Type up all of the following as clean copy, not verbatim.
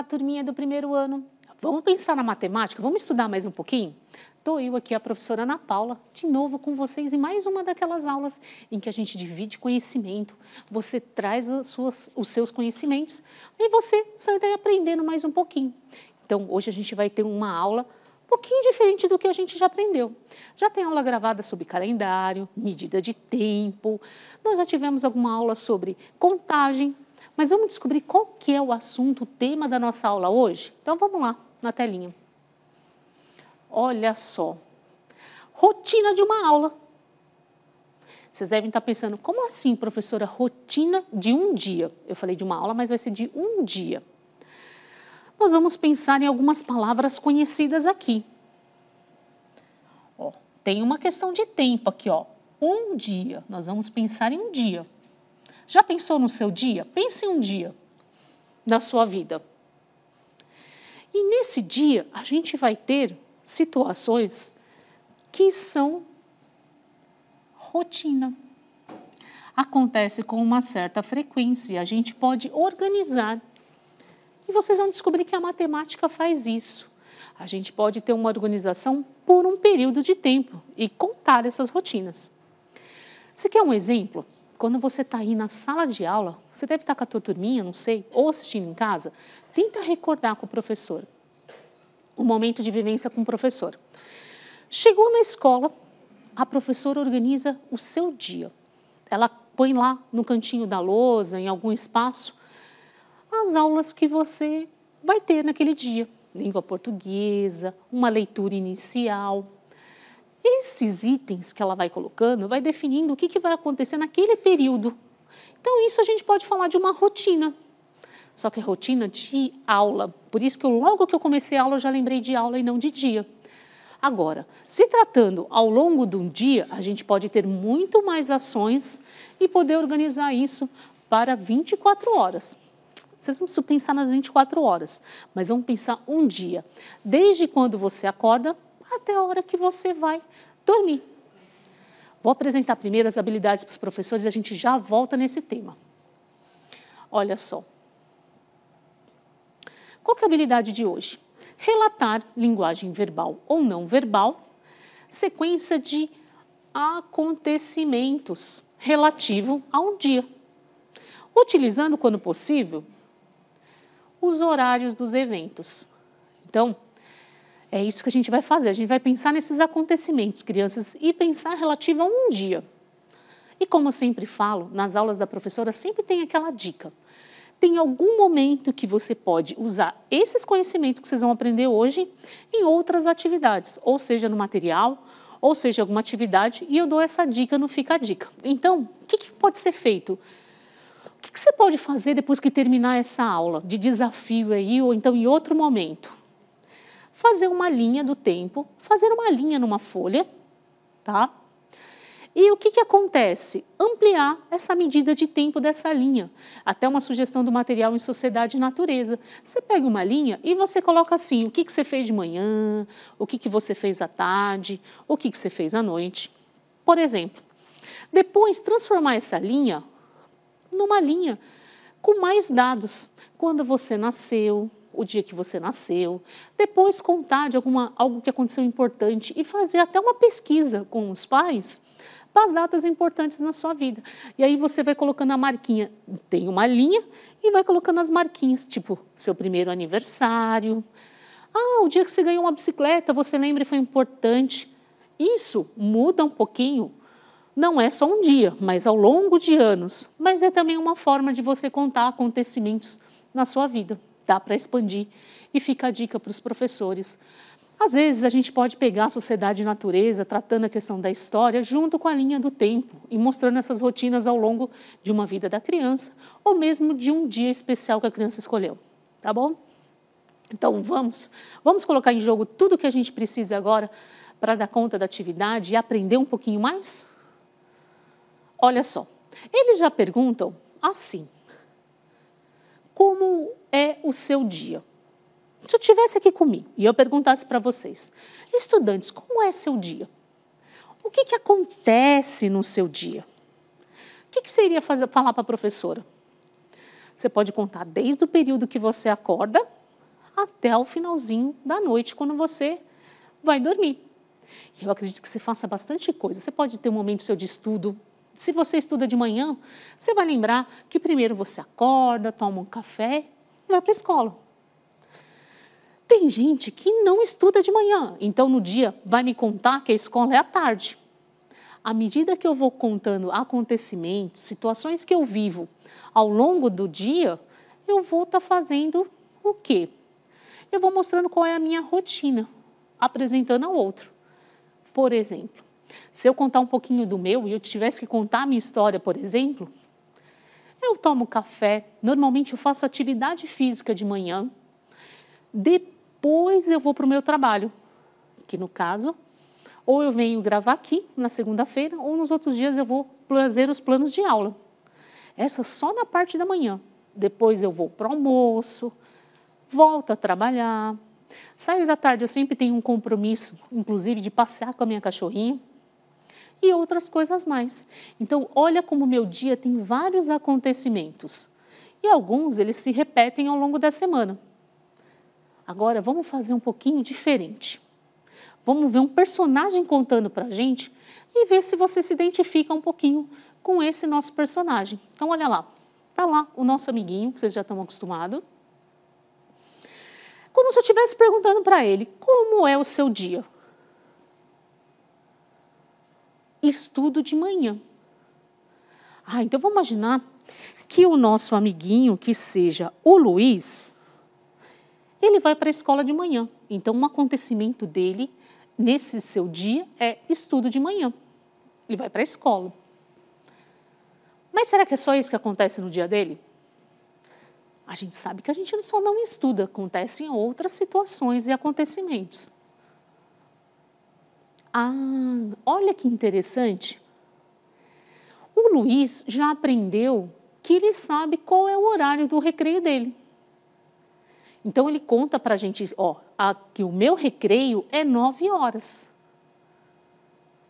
Olá, turminha do primeiro ano. Vamos pensar na matemática? Vamos estudar mais um pouquinho? Estou eu aqui, a professora Ana Paula, de novo com vocês em mais uma daquelas aulas em que a gente divide conhecimento. Você traz os seus conhecimentos e você sai aprendendo mais um pouquinho. Então, hoje a gente vai ter uma aula um pouquinho diferente do que a gente já aprendeu. Já tem aula gravada sobre calendário, medida de tempo, nós já tivemos alguma aula sobre contagem, mas vamos descobrir qual que é o assunto, o tema da nossa aula hoje? Então, vamos lá, na telinha. Olha só, rotina de uma aula. Vocês devem estar pensando, como assim, professora, rotina de um dia? Eu falei de uma aula, mas vai ser de um dia. Nós vamos pensar em algumas palavras conhecidas aqui. Ó, tem uma questão de tempo aqui, ó. Um dia, nós vamos pensar em um dia. Já pensou no seu dia? Pense em um dia da sua vida. E nesse dia, a gente vai ter situações que são rotina. Acontece com uma certa frequência, a gente pode organizar. E vocês vão descobrir que a matemática faz isso. A gente pode ter uma organização por um período de tempo e contar essas rotinas. Você quer um exemplo? Quando você está aí na sala de aula, você deve estar com a tua turminha, não sei, ou assistindo em casa, tenta recordar com o professor. O momento de vivência com o professor. Chegou na escola, a professora organiza o seu dia. Ela põe lá no cantinho da lousa, em algum espaço, as aulas que você vai ter naquele dia. Língua portuguesa, uma leitura inicial. Esses itens que ela vai colocando, vai definindo o que vai acontecer naquele período. Então, isso a gente pode falar de uma rotina. Só que é rotina de aula. Por isso que logo que eu comecei a aula, eu já lembrei de aula e não de dia. Agora, se tratando ao longo de um dia, a gente pode ter muito mais ações e poder organizar isso para 24 horas. Vocês não precisam pensar nas 24 horas, mas vamos pensar um dia. Desde quando você acorda até a hora que você vai dormir. Vou apresentar primeiro as habilidades para os professores e a gente já volta nesse tema. Olha só. Qual que é a habilidade de hoje? Relatar linguagem verbal ou não verbal, sequência de acontecimentos relativo a um dia. Utilizando, quando possível, os horários dos eventos. Então, é isso que a gente vai fazer. A gente vai pensar nesses acontecimentos, crianças, e pensar relativo a um dia. E como eu sempre falo, nas aulas da professora sempre tem aquela dica. Tem algum momento que você pode usar esses conhecimentos que vocês vão aprender hoje em outras atividades, ou seja, no material, ou seja, alguma atividade, e eu dou essa dica no Fica a Dica. Então, o que pode ser feito? O que você pode fazer depois que terminar essa aula de desafio aí, ou então em outro momento? Fazer uma linha do tempo, fazer uma linha numa folha, tá? E o que acontece? Ampliar essa medida de tempo dessa linha. Até uma sugestão do material em Sociedade e Natureza. Você pega uma linha e você coloca assim, o que você fez de manhã, o que você fez à tarde, o que você fez à noite. Por exemplo, depois transformar essa linha numa linha com mais dados. Quando você nasceu, o dia que você nasceu, depois contar de algo que aconteceu importante e fazer até uma pesquisa com os pais das datas importantes na sua vida. E aí você vai colocando a marquinha, tem uma linha e vai colocando as marquinhas, tipo seu primeiro aniversário. Ah, o dia que você ganhou uma bicicleta, você lembra e foi importante. Isso muda um pouquinho. Não é só um dia, mas ao longo de anos. Mas é também uma forma de você contar acontecimentos na sua vida. Dá para expandir e fica a dica para os professores. Às vezes a gente pode pegar a Sociedade e Natureza, tratando a questão da história, junto com a linha do tempo e mostrando essas rotinas ao longo de uma vida da criança ou mesmo de um dia especial que a criança escolheu. Tá bom? Então vamos colocar em jogo tudo que a gente precisa agora para dar conta da atividade e aprender um pouquinho mais? Olha só, eles já perguntam assim, como é o seu dia? Se eu estivesse aqui comigo e eu perguntasse para vocês, estudantes, como é seu dia? O que acontece no seu dia? O que você iria falar para a professora? Você pode contar desde o período que você acorda até o finalzinho da noite, quando você vai dormir. E eu acredito que você faça bastante coisa. Você pode ter um momento seu de estudo. Se você estuda de manhã, você vai lembrar que primeiro você acorda, toma um café e vai para a escola. Tem gente que não estuda de manhã, então no dia vai me contar que a escola é à tarde. À medida que eu vou contando acontecimentos, situações que eu vivo ao longo do dia, eu vou estar fazendo o quê? Eu vou mostrando qual é a minha rotina, apresentando ao outro. Por exemplo, se eu contar um pouquinho do meu e eu tivesse que contar a minha história, por exemplo, eu tomo café, normalmente eu faço atividade física de manhã, depois eu vou para o meu trabalho, que no caso, ou eu venho gravar aqui na segunda-feira, ou nos outros dias eu vou fazer os planos de aula. Essa só na parte da manhã. Depois eu vou para o almoço, volto a trabalhar. Saio da tarde, eu sempre tenho um compromisso, inclusive de passear com a minha cachorrinha e outras coisas mais. Então, olha como o meu dia tem vários acontecimentos. E alguns, eles se repetem ao longo da semana. Agora, vamos fazer um pouquinho diferente. Vamos ver um personagem contando para a gente e ver se você se identifica um pouquinho com esse nosso personagem. Então, olha lá. Está lá o nosso amiguinho, que vocês já estão acostumados. Como se eu estivesse perguntando para ele, como é o seu dia? Estudo de manhã. Então vamos imaginar que o nosso amiguinho, que seja o Luiz, ele vai para a escola de manhã. Então, um acontecimento dele, nesse seu dia, é estudo de manhã. Ele vai para a escola. Mas será que é só isso que acontece no dia dele? A gente sabe que a gente só não estuda, acontecem outras situações e acontecimentos. Olha que interessante. O Luiz já aprendeu que ele sabe qual é o horário do recreio dele. Então, ele conta para a gente, que o meu recreio é 9 horas.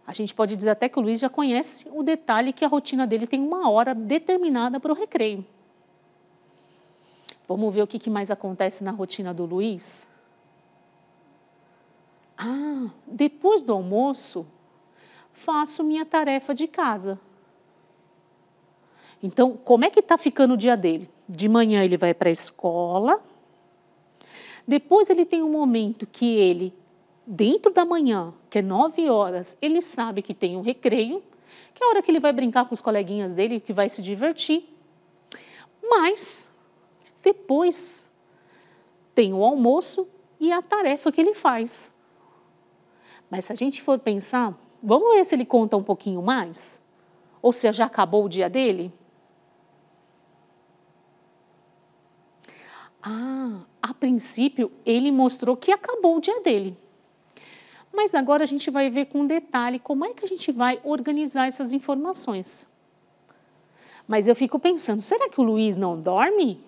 A gente pode dizer até que o Luiz já conhece o detalhe que a rotina dele tem uma hora determinada para o recreio. Vamos ver o que mais acontece na rotina do Luiz? Depois do almoço, faço minha tarefa de casa. Então, como é que está ficando o dia dele? De manhã ele vai para a escola, depois ele tem um momento que ele, dentro da manhã, que é 9 horas, ele sabe que tem um recreio, que é a hora que ele vai brincar com os coleguinhas dele, que vai se divertir. Mas, depois, tem o almoço e a tarefa que ele faz. Mas se a gente for pensar, vamos ver se ele conta um pouquinho mais? Ou se já acabou o dia dele? A princípio, ele mostrou que acabou o dia dele. Mas agora a gente vai ver com detalhe como é que a gente vai organizar essas informações. Mas eu fico pensando, será que o Luiz não dorme?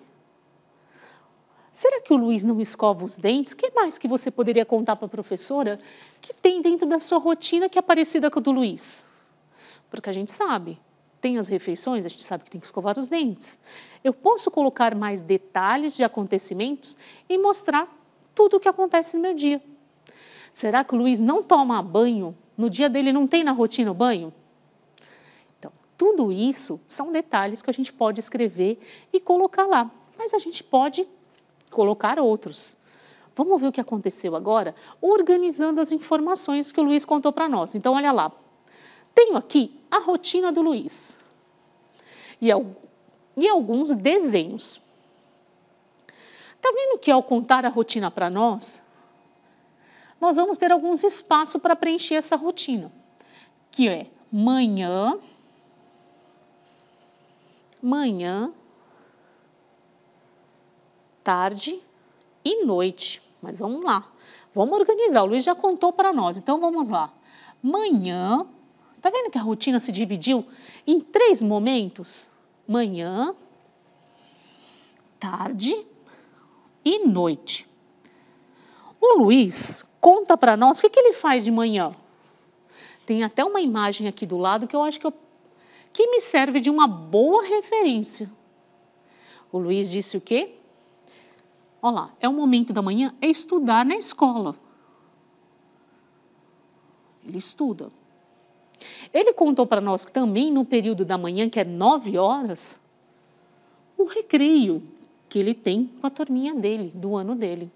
Será que o Luiz não escova os dentes? O que mais que você poderia contar para a professora que tem dentro da sua rotina que é parecida com a do Luiz? Porque a gente sabe, tem as refeições, a gente sabe que tem que escovar os dentes. Eu posso colocar mais detalhes de acontecimentos e mostrar tudo o que acontece no meu dia. Será que o Luiz não toma banho? No dia dele não tem na rotina o banho? Então, tudo isso são detalhes que a gente pode escrever e colocar lá. Mas a gente pode colocar outros. Vamos ver o que aconteceu agora, organizando as informações que o Luiz contou para nós. Então, olha lá. Tenho aqui a rotina do Luiz e alguns desenhos. Está vendo que ao contar a rotina para nós vamos ter alguns espaços para preencher essa rotina, que é manhã, tarde e noite. Mas vamos lá, vamos organizar. O Luiz já contou para nós, então vamos lá. Manhã, tá vendo que a rotina se dividiu em 3 momentos? Manhã, tarde e noite. O Luiz conta para nós o que ele faz de manhã. Tem até uma imagem aqui do lado que eu acho que me serve de uma boa referência. O Luiz disse o quê? Olha lá, é o momento da manhã, é estudar na escola. Ele estuda. Ele contou para nós que também no período da manhã, que é 9 horas, o recreio que ele tem com a turminha dele, do ano dele.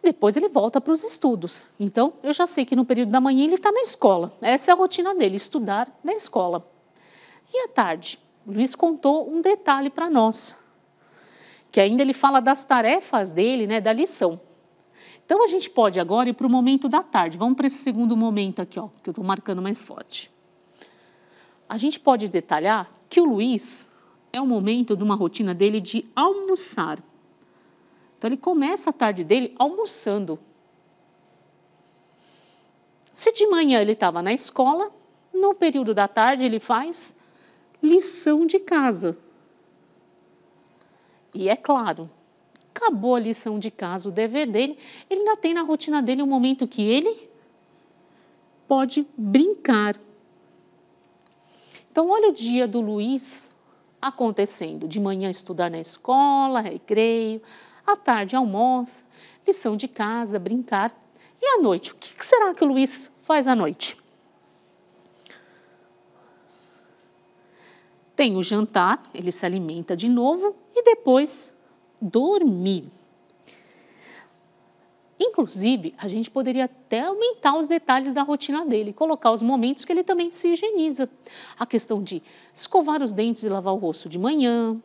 Depois ele volta para os estudos. Então, eu já sei que no período da manhã ele está na escola. Essa é a rotina dele, estudar na escola. E à tarde? O Luiz contou um detalhe para nós, que ainda ele fala das tarefas dele, né, da lição. Então, a gente pode agora ir para o momento da tarde. Vamos para esse segundo momento aqui, ó, que eu estou marcando mais forte. A gente pode detalhar que o Luiz é o momento de uma rotina dele de almoçar. Então, ele começa a tarde dele almoçando. Se de manhã ele estava na escola, no período da tarde ele faz lição de casa. E é claro, acabou a lição de casa, o dever dele, ele ainda tem na rotina dele um momento que ele pode brincar. Então, olha o dia do Luiz acontecendo. De manhã estudar na escola, recreio, à tarde almoça, lição de casa, brincar. E à noite, o que será que o Luiz faz à noite? Tem o jantar, ele se alimenta de novo e depois dormir. Inclusive, a gente poderia até aumentar os detalhes da rotina dele, colocar os momentos que ele também se higieniza. A questão de escovar os dentes e lavar o rosto de manhã.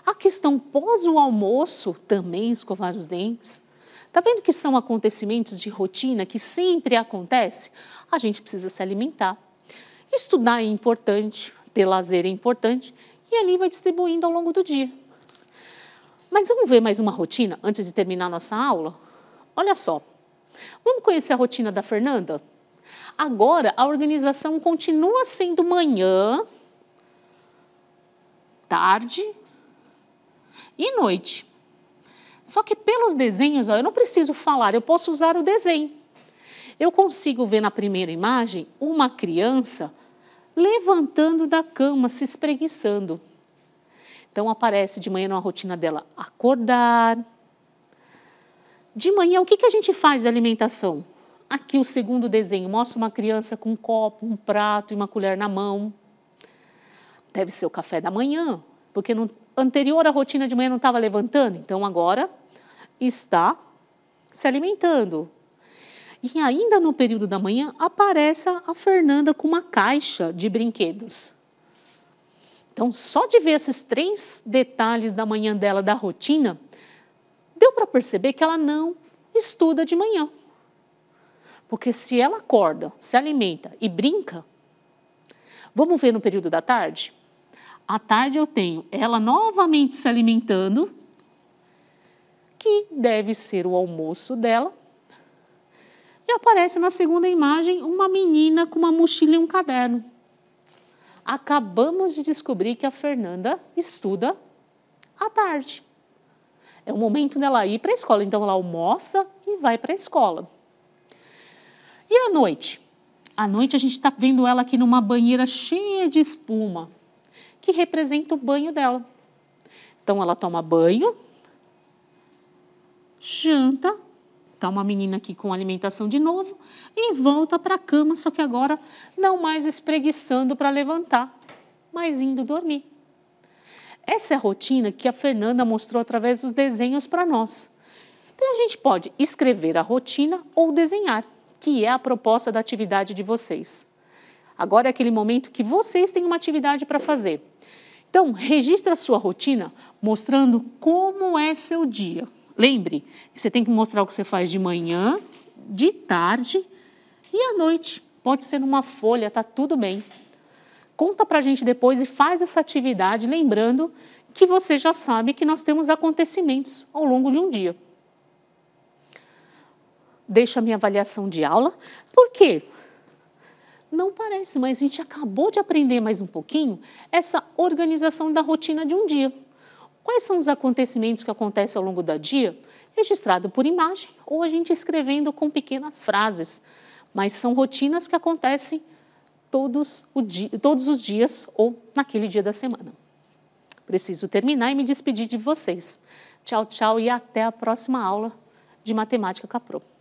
A questão pós o almoço, também escovar os dentes. Está vendo que são acontecimentos de rotina que sempre acontece? A gente precisa se alimentar. Estudar é importante, ter lazer é importante, e ali vai distribuindo ao longo do dia. Mas vamos ver mais uma rotina antes de terminar nossa aula? Olha só, vamos conhecer a rotina da Fernanda? Agora, a organização continua sendo manhã, tarde e noite. Só que pelos desenhos, ó, eu não preciso falar, eu posso usar o desenho. Eu consigo ver na primeira imagem uma criança levantando da cama, se espreguiçando. Então, aparece de manhã na rotina dela acordar. De manhã, o que a gente faz de alimentação? Aqui o segundo desenho mostra uma criança com um copo, um prato e uma colher na mão. Deve ser o café da manhã, porque no anterior a rotina de manhã não estava levantando, então agora está se alimentando. E ainda no período da manhã aparece a Fernanda com uma caixa de brinquedos. Então, só de ver esses 3 detalhes da manhã dela, da rotina, deu para perceber que ela não estuda de manhã. Porque se ela acorda, se alimenta e brinca, vamos ver no período da tarde? À tarde eu tenho ela novamente se alimentando, que deve ser o almoço dela. E aparece na segunda imagem uma menina com uma mochila e um caderno. Acabamos de descobrir que a Fernanda estuda à tarde. É o momento dela ir para a escola. Então, ela almoça e vai para a escola. E à noite? À noite, a gente está vendo ela aqui numa banheira cheia de espuma, que representa o banho dela. Então, ela toma banho, janta, está uma menina aqui com alimentação de novo, e volta para a cama, só que agora não mais espreguiçando para levantar, mas indo dormir. Essa é a rotina que a Fernanda mostrou através dos desenhos para nós. Então, a gente pode escrever a rotina ou desenhar, que é a proposta da atividade de vocês. Agora é aquele momento que vocês têm uma atividade para fazer. Então, registre a sua rotina mostrando como é seu dia. Lembre, você tem que mostrar o que você faz de manhã, de tarde e à noite. Pode ser numa folha, tá tudo bem. Conta para a gente depois e faz essa atividade, lembrando que você já sabe que nós temos acontecimentos ao longo de um dia. Deixo a minha avaliação de aula. Por quê? Não parece, mas a gente acabou de aprender mais um pouquinho essa organização da rotina de um dia. Quais são os acontecimentos que acontecem ao longo do dia? Registrado por imagem ou a gente escrevendo com pequenas frases. Mas são rotinas que acontecem todos os dias ou naquele dia da semana. preciso terminar e me despedir de vocês. Tchau, tchau e até a próxima aula de Matemática com a Pro.